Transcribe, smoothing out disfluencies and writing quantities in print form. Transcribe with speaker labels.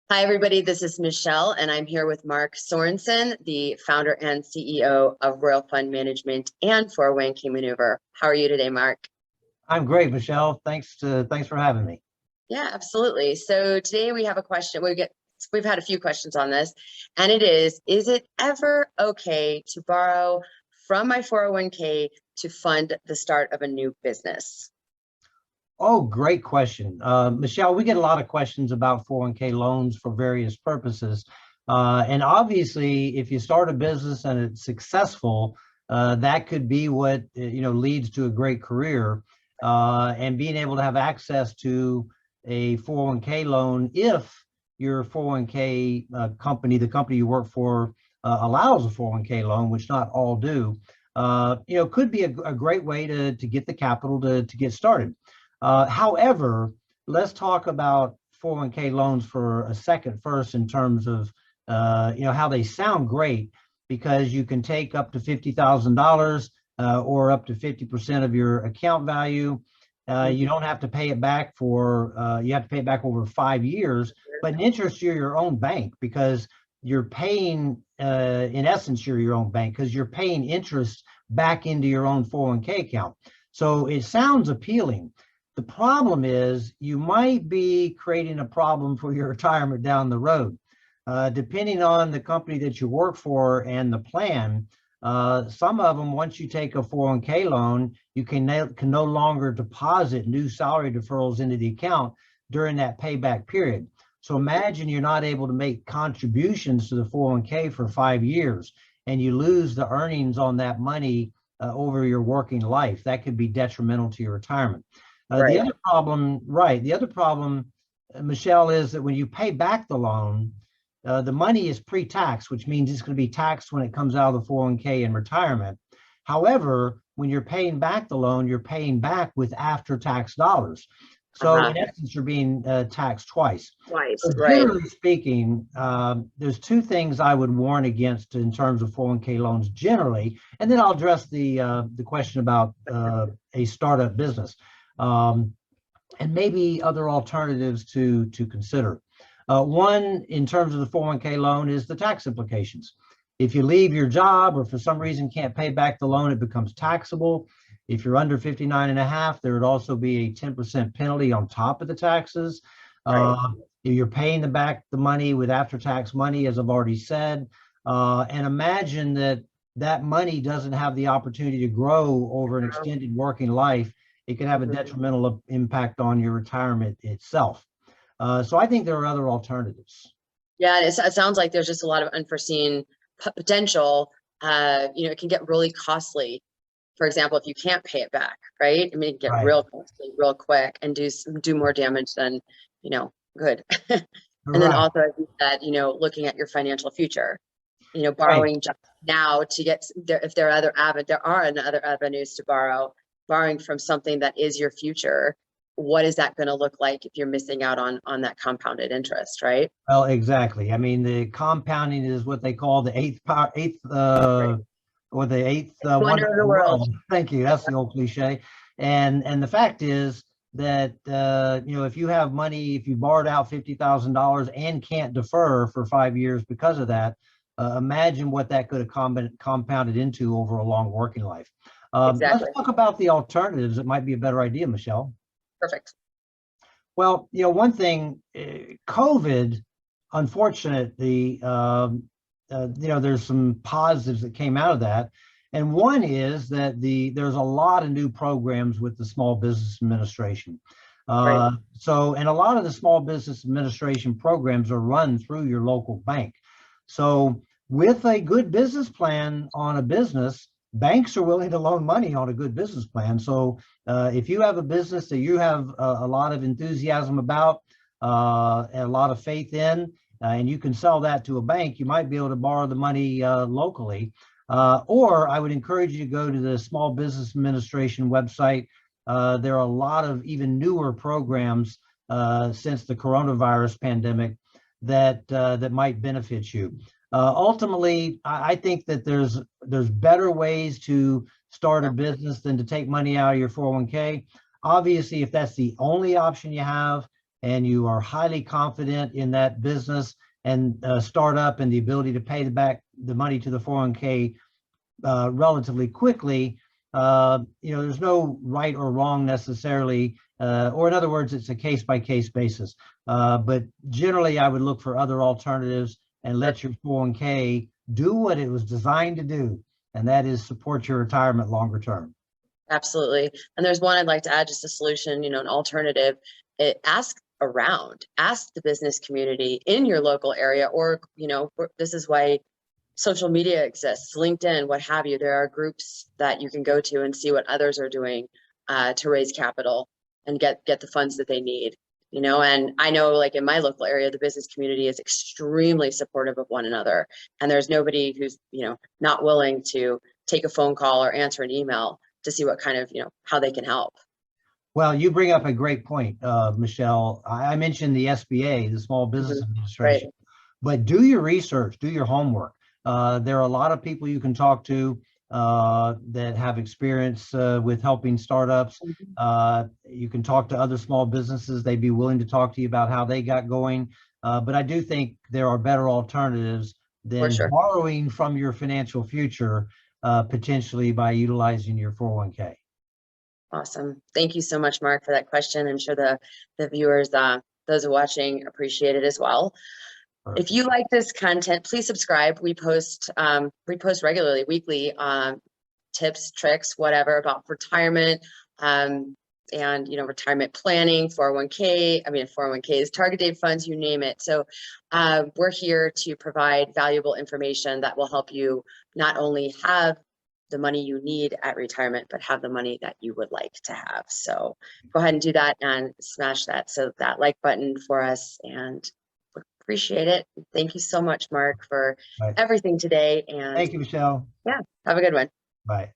Speaker 1: Hi, everybody. This is Michelle, and I'm here with Mark Sorenson, the founder and CEO of Royal Fund Management and 401k Maneuver. How are you today, Mark?
Speaker 2: I'm great, Michelle. Thanks for having me.
Speaker 1: Yeah, absolutely. So today we have a question. We've had a few questions on this, and is it ever okay to borrow from my 401k to fund the start of a new business?
Speaker 2: Oh, great question. Michelle, we get a lot of questions about 401k loans for various purposes. And obviously, if you start a business and it's successful, that could be what leads to a great career. And being able to have access to a 401k loan if your 401k company, the company you work for, allows a 401k loan, which not all do, could be a great way to get the capital to get started. However, let's talk about 401k loans for a second first in terms of how they sound great, because you can take up to $50,000 or up to 50% of your account value. You don't have to pay it back you have to pay it back over 5 years, but in interest, you're your own bank because you're paying, in essence, you're your own bank because you're paying interest back into your own 401k account. So it sounds appealing. The problem is you might be creating a problem for your retirement down the road. Depending on the company that you work for and the plan, some of them, once you take a 401k loan, you can no longer deposit new salary deferrals into the account during that payback period. So imagine you're not able to make contributions to the 401k for 5 years and you lose the earnings on that money over your working life. That could be detrimental to your retirement. The other problem, Michelle, is that when you pay back the loan, the money is pre-tax, which means it's going to be taxed when it comes out of the 401k in retirement. However, when you're paying back the loan, you're paying back with after-tax dollars. So in essence, you're being taxed twice. So generally speaking, there's two things I would warn against in terms of 401k loans generally, and then I'll address the question about a startup business. And maybe other alternatives to consider. One, in terms of the 401k loan, is the tax implications. If you leave your job or for some reason can't pay back the loan, it becomes taxable. If you're under 59 and a half, there would also be a 10% penalty on top of the taxes. If you're paying back the money with after-tax money, as I've already said, and imagine that money doesn't have the opportunity to grow over an extended working life. It can have a detrimental impact on your retirement itself. So I think there are other alternatives.
Speaker 1: Yeah, it sounds like there's just a lot of unforeseen potential. It can get really costly. For example, if you can't pay it back, right? I mean, it can get real costly real quick and do more damage than, good. And then also, as you said, looking at your financial future, borrowing just now to get there, if there are other avenues to borrowing from something that is your future. What is that going to look like if you're missing out on that compounded interest, right?
Speaker 2: Well, exactly. I mean, the compounding is what they call the eighth wonder of the world. Thank you. That's the old cliche. And the fact is that if you have money, if you borrowed out $50,000 and can't defer for 5 years because of that, imagine what that could have compounded into over a long working life. Let's talk about the alternatives. It might be a better idea, Michelle.
Speaker 1: Perfect.
Speaker 2: Well, one thing, COVID, unfortunately, there's some positives that came out of that. And one is that there's a lot of new programs with the Small Business Administration. So, and a lot of the Small Business Administration programs are run through your local bank. So with a good business plan on a business, banks are willing to loan money on a good business plan. So if you have a business that you have a lot of enthusiasm about and a lot of faith in, and you can sell that to a bank, you might be able to borrow the money locally. Or I would encourage you to go to the Small Business Administration website. There are a lot of even newer programs since the coronavirus pandemic that might benefit you. Ultimately, I think that there's better ways to start a business than to take money out of your 401k. Obviously, if that's the only option you have, and you are highly confident in that business and startup and the ability to pay back the money to the 401k relatively quickly, there's no right or wrong necessarily, or in other words, it's a case-by-case basis. But generally, I would look for other alternatives and let your 401k do what it was designed to do, and that is support your retirement longer term.
Speaker 1: Absolutely. And there's one I'd like to add, just a solution, an alternative. Ask around, ask the business community in your local area, or, this is why social media exists, LinkedIn, what have you. There are groups that you can go to and see what others are doing to raise capital and get the funds that they need. And I know, like in my local area, the business community is extremely supportive of one another, and there's nobody who's not willing to take a phone call or answer an email to see what kind of how they can help.
Speaker 2: Well, you bring up a great point, Michelle. I mentioned the SBA, the Small Business Administration,
Speaker 1: Right.
Speaker 2: But do your research, do your homework. There are a lot of people you can talk to that have experience with helping startups. You can talk to other small businesses. They'd be willing to talk to you about how they got going. But I do think there are better alternatives than borrowing from your financial future, potentially by utilizing your 401k.
Speaker 1: Awesome. Thank you so much, Mark, for that question. I'm sure the viewers, those watching, appreciate it as well. If you like this content, please subscribe. We post regularly, weekly, tips, tricks, whatever about retirement, and retirement planning, 401k. 401ks, target date funds, you name it. So we're here to provide valuable information that will help you not only have the money you need at retirement, but have the money that you would like to have. So go ahead and do that and smash that like button for us, and appreciate it. Thank you so much, Mark, for everything today. And
Speaker 2: thank you, Michelle.
Speaker 1: Yeah, have a good one.
Speaker 2: Bye.